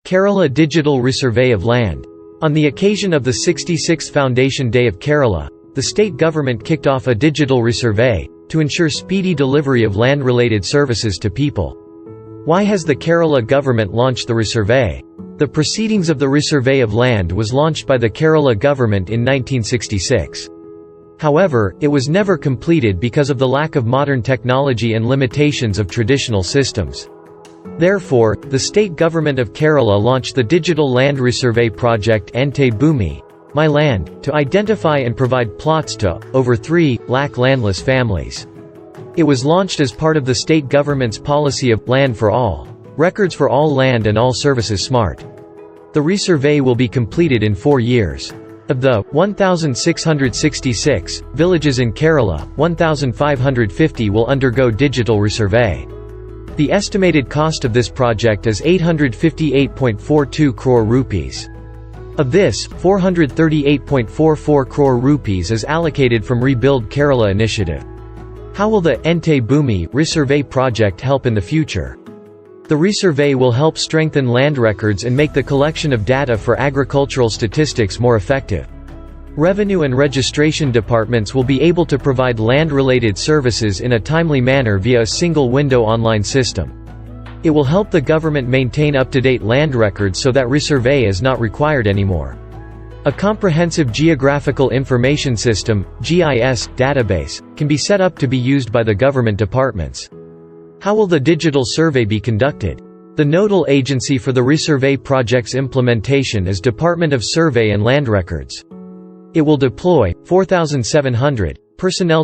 Kerala Digital Resurvey of Land. On the occasion of the 66th Foundation Day of Kerala, the state government kicked off a digital resurvey, to ensure speedy delivery of land-related services to people. Why has the Kerala government launched the resurvey? The proceedings of the Resurvey of Land was launched by the Kerala government in 1966. However, it was never completed because of the lack of modern technology and limitations of traditional systems. Therefore, the state government of Kerala launched the Digital Land Resurvey project Ente Bhumi, My Land, to identify and provide plots to over 3 lakh landless families. It was launched as part of the state government's policy of Land for All, Records for All Land and All Services Smart. The resurvey will be completed in 4 years. Of the 1,666 villages in Kerala, 1,550 will undergo digital resurvey. The estimated cost of this project is 858.42 crore rupees. Of this, 438.44 crore rupees is allocated from Rebuild Kerala initiative. How will the Ente Bhumi resurvey project help in the future? The resurvey will help strengthen land records and make the collection of data for agricultural statistics more effective. Revenue and registration departments will be able to provide land-related services in a timely manner via a single-window online system. It will help the government maintain up-to-date land records so that resurvey is not required anymore. A comprehensive geographical information system (GIS) database can be set up to be used by the government departments. How will the digital survey be conducted? The nodal agency for the resurvey project's implementation is Department of Survey and Land Records. It will deploy 4,700 personnel